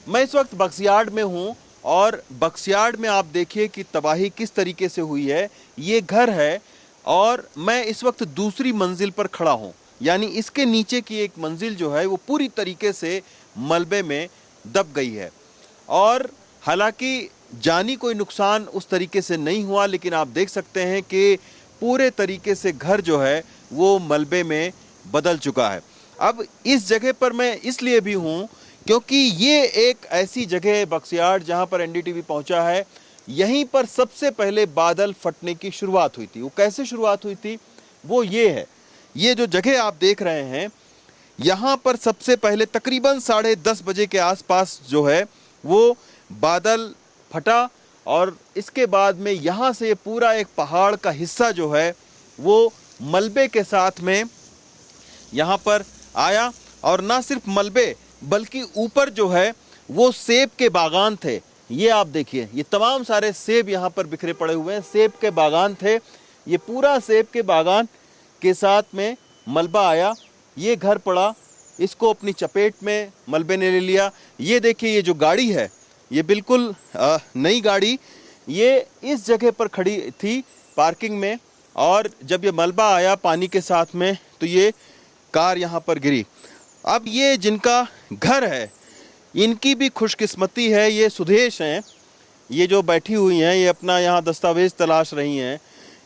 मैं इस वक्त बक्सयार्ड में हूं और बक्सयार्ड में आप देखिए कि तबाही किस तरीके से हुई है। ये घर है और मैं इस वक्त दूसरी मंजिल पर खड़ा हूं, यानी इसके नीचे की एक मंजिल जो है वो पूरी तरीके से मलबे में दब गई है। और हालांकि जानी कोई नुकसान उस तरीके से नहीं हुआ, लेकिन आप देख सकते हैं कि पूरे तरीके से घर जो है वो मलबे में बदल चुका है। अब इस जगह पर मैं इसलिए भी हूं क्योंकि ये एक ऐसी जगह है बक्सयार्ड जहां पर एनडीटीवी पहुंचा है। यहीं पर सबसे पहले बादल फटने की शुरुआत हुई थी। वो कैसे शुरुआत हुई थी वो ये है, ये जो जगह आप देख रहे हैं यहाँ पर सबसे पहले तकरीबन 10:30 बजे के आसपास जो है वो बादल फटा और इसके बाद में यहाँ से पूरा एक पहाड़ का हिस्सा जो है वो मलबे के साथ में यहाँ पर आया। और ना सिर्फ मलबे बल्कि ऊपर जो है वो सेब के बागान थे। ये आप देखिए, ये तमाम सारे सेब यहाँ पर बिखरे पड़े हुए हैं, सेब के बागान थे। ये पूरा सेब के बागान के साथ में मलबा आया, ये घर पड़ा, इसको अपनी चपेट में मलबे ने ले लिया। ये देखिए, ये जो गाड़ी है ये बिल्कुल नई गाड़ी ये इस जगह पर खड़ी थी पार्किंग में, और जब ये मलबा आया पानी के साथ में तो ये कार यहाँ पर गिरी। अब ये जिनका घर है इनकी भी खुशकिस्मती है, ये सुदेश हैं, ये जो बैठी हुई हैं, ये अपना यहाँ दस्तावेज तलाश रही हैं।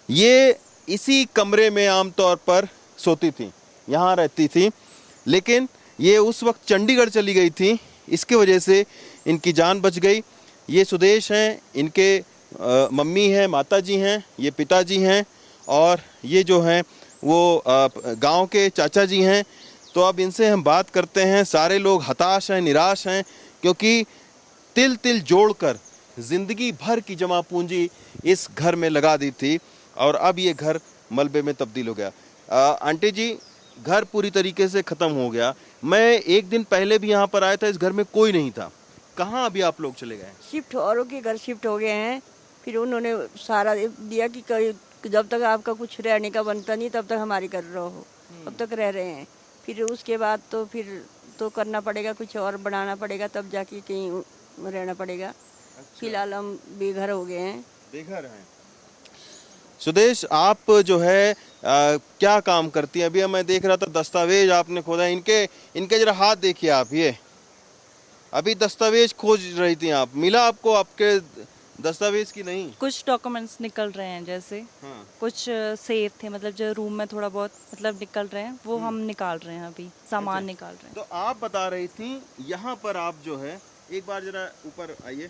ये इसी कमरे में आमतौर पर सोती थी, यहाँ रहती थी, लेकिन ये उस वक्त चंडीगढ़ चली गई थी, इसकी वजह से इनकी जान बच गई। ये सुदेश हैं, इनके मम्मी हैं, माताजी हैं, ये पिताजी हैं, और ये जो हैं वो गांव के चाचा जी हैं। तो अब इनसे हम बात करते हैं। सारे लोग हताश हैं, निराश हैं, क्योंकि तिल तिल जोड़कर ज़िंदगी भर की जमा पूंजी इस घर में लगा दी थी और अब ये घर मलबे में तब्दील हो गया। आंटी जी, घर पूरी तरीके से ख़त्म हो गया। मैं एक दिन पहले भी यहाँ पर आया था, इस घर में कोई नहीं था। कहाँ अभी आप लोग चले गए? शिफ्ट औरों के घर शिफ्ट हो गए हैं। फिर उन्होंने सारा दिया कि जब तक आपका कुछ रहने का बनता नहीं तब तक हमारे घर रहो, तब तक रह रहे हैं। फिर उसके बाद तो फिर तो करना पड़ेगा, कुछ और बनाना पड़ेगा, तब जाके कहीं रहना पड़ेगा। अच्छा। फिलहाल हम बेघर हो गए हैं। बेघर हैं। सुदेश, आप जो है क्या काम करती हैं? अभी मैं देख रहा था दस्तावेज आपने खोदा। इनके जरा हाथ देखिए आप, ये अभी दस्तावेज खोज रही थी आप, मिला आपको आपके दस्तावेज की? नहीं, कुछ डॉक्यूमेंट्स निकल रहे हैं, जैसे हाँ। कुछ सेफ थे, मतलब जो रूम में थोड़ा बहुत मतलब निकल रहे हैं, वो हम निकाल रहे हैं, अभी सामान निकाल रहे हैं। तो आप बता रही थी यहाँ पर आप जो है, एक बार जरा ऊपर आइए।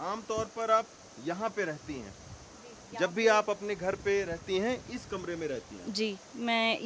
आमतौर पर आप यहाँ पे रहती हैं, जब भी आप अपने घर पे रहती हैं इस कमरे में रहती हैं? जी,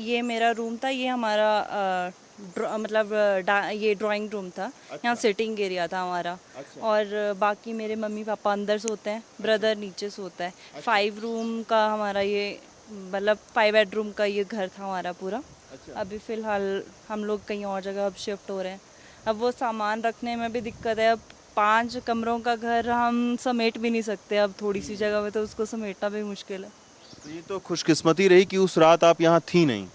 ये मेरा रूम था, ये हमारा ये ड्राइंग रूम था। अच्छा। यहाँ सिटिंग एरिया था हमारा। अच्छा। और बाकी मेरे मम्मी पापा अंदर सोते हैं, ब्रदर नीचे सोता है। अच्छा। 5 रूम का हमारा ये, मतलब 5 बेडरूम का ये घर था हमारा पूरा। अच्छा। अभी फ़िलहाल हम लोग कहीं और जगह अब शिफ्ट हो रहे हैं। अब वो सामान रखने में भी दिक्कत है। अब 5 कमरों का घर हम समेट भी नहीं सकते, अब थोड़ी सी जगह में तो उसको समेटना भी मुश्किल है। तो ये तो खुशकिस्मती रही कि उस रात आप यहाँ थी नहीं,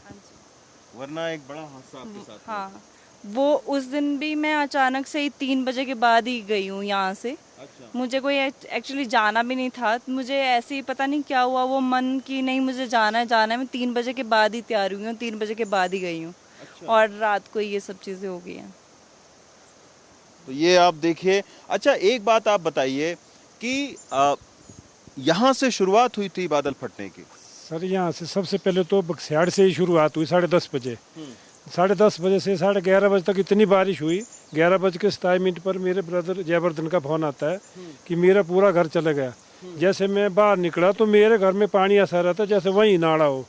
वरना एक बड़ा हादसा आपके साथ। हाँ, वो उस दिन भी मैं अचानक से ही 3 बजे के बाद ही गई हूँ यहाँ से। अच्छा। मुझे कोई एक्चुअली जाना भी नहीं था, मुझे ऐसे ही पता नहीं क्या हुआ, वो मन की नहीं मुझे जाना है। मैं 3 बजे के बाद ही तैयार हुई हूँ, 3 बजे के बाद ही गई हूँ। अच्छा। और रात को ये सब चीज़ें हो गई हैं। तो ये आप देखिए। अच्छा, एक बात आप बताइए कि यहाँ से शुरुआत हुई थी बादल फटने की? सर, यहाँ से सबसे पहले तो बक्सयार्ड से ही शुरुआत हुई 10:30 बजे। 10:30 बजे से 11:30 बजे तक इतनी बारिश हुई। 11:27 पर मेरे ब्रदर जयवर्धन का फोन आता है कि मेरा पूरा घर चला गया। जैसे मैं बाहर निकला तो मेरे घर में पानी ऐसा रहता जैसे वहीं नाड़ा हो।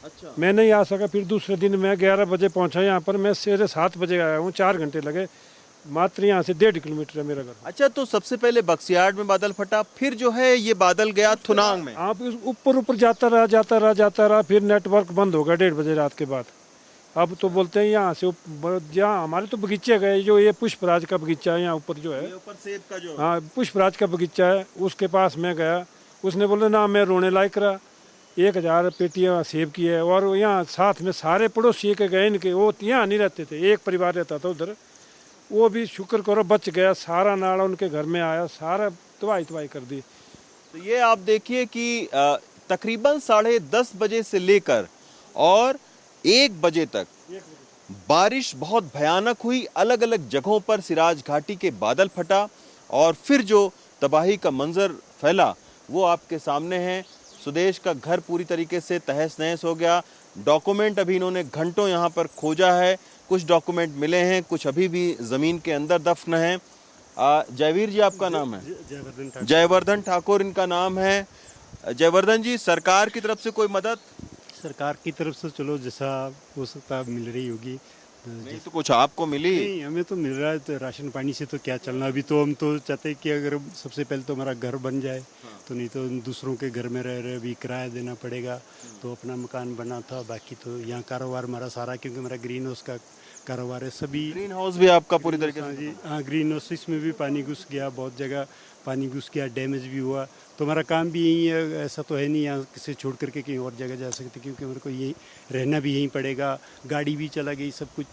अच्छा। मैं नहीं आ सका। फिर दूसरे दिन मैं 11 बजे पहुंचा यहाँ पर। मैं 7:30 बजे आया हूँ, 4 घंटे लगे। मात्र यहाँ से 1.5 किलोमीटर है मेरा घर। अच्छा, तो सबसे पहले बक्सयार्ड में बादल फटा, फिर जो है ये बादल गया थुनांग में। आप ऊपर जाता रहा। फिर नेटवर्क बंद हो गया 1:30 बजे रात के बाद। अब तो बोलते हैं यहाँ से जहाँ हमारे तो बगीचे गए, जो ये पुष्पराज का बगीचा है यहाँ ऊपर जो है, ऊपर सेब का जो, हाँ पुष्पराज का बगीचा है, उसके पास मैं गया। उसने बोला ना, मैं रोने लायक रहा। 1000 पेटियाँ सेब की है। और यहाँ साथ में सारे पड़ोसी के गए इनके, वो यहाँ नहीं रहते थे, एक परिवार रहता था उधर। वो भी शुक्र करो बच गया, सारा नाला उनके घर में आया, सारा तबाही कर दी। तो ये आप देखिए कि तकरीबन 10:30 बजे से लेकर और 1 बजे तक बारिश बहुत भयानक हुई। अलग अलग जगहों पर सिराज घाटी के बादल फटा और फिर जो तबाही का मंजर फैला वो आपके सामने है। सुदेश का घर पूरी तरीके से तहस नहस हो गया। डॉक्यूमेंट अभी इन्होंने घंटों यहाँ पर खोजा है, कुछ डॉक्यूमेंट मिले हैं, कुछ अभी भी ज़मीन के अंदर दफन हैं। जयवीर जी आपका नाम है? जयवर्धन ठाकुर इनका नाम है। जयवर्धन जी, सरकार की तरफ से कोई मदद? सरकार की तरफ से चलो जैसा हो सकता मिल रही होगी। नहीं तो कुछ आपको मिली? नहीं, हमें तो मिल रहा है, तो राशन पानी से तो क्या चलना। अभी तो हम तो चाहते हैं कि अगर सबसे पहले तो हमारा घर बन जाए, तो नहीं तो दूसरों के घर में रह रहे, अभी किराया देना पड़ेगा। तो अपना मकान बना था, बाकी तो यहाँ कारोबार हमारा सारा, क्योंकि मेरा ग्रीन हाउस का कारोबार है। सभी ग्रीन हाउस भी आपका पूरी तरीके हाँ से? जी, हाँ ग्रीन हाउस, इसमें भी पानी घुस गया, बहुत जगह पानी घुस गया, डैमेज भी हुआ। तो हमारा काम भी यही है, ऐसा तो है नहीं यहाँ किसी छोड़ करके कहीं और जगह जा सकते, क्योंकि मेरे को यही रहना भी यहीं पड़ेगा। गाड़ी भी चला गई, सब कुछ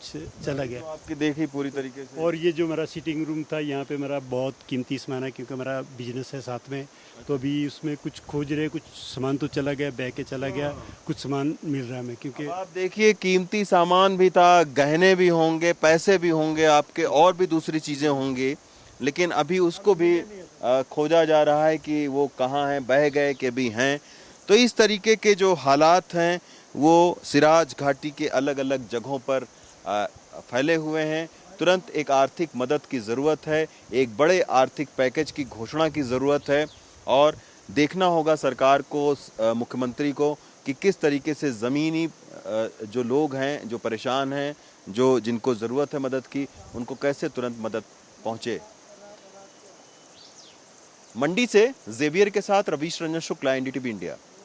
चला गया। तो आपकी देखी पूरी तरीके से। और ये जो मेरा सिटिंग रूम था, यहाँ पे मेरा बहुत कीमती सामान है, क्योंकि मेरा बिजनेस है साथ में। तो अभी उसमें कुछ खोज रहे, कुछ सामान तो चला गया, बह के चला गया, कुछ सामान मिल रहा है हमें, क्योंकि अब आप देखिए कीमती सामान भी था, गहने भी होंगे, पैसे भी होंगे आपके, और भी दूसरी चीजें होंगी, लेकिन अभी उसको भी खोजा जा रहा है कि वो कहाँ हैं, बह गए कि भी हैं। तो इस तरीके के जो हालात हैं वो सिराज घाटी के अलग अलग जगहों पर फैले हुए हैं। तुरंत एक आर्थिक मदद की ज़रूरत है, एक बड़े आर्थिक पैकेज की घोषणा की ज़रूरत है और देखना होगा सरकार को, मुख्यमंत्री को, कि किस तरीके से ज़मीनी जो लोग हैं, जो परेशान हैं, जो जिनको ज़रूरत है मदद की, उनको कैसे तुरंत मदद पहुँचे। मंडी से जेवियर के साथ रवीश रंजन शुक्ला, एनडीटीवी इंडिया।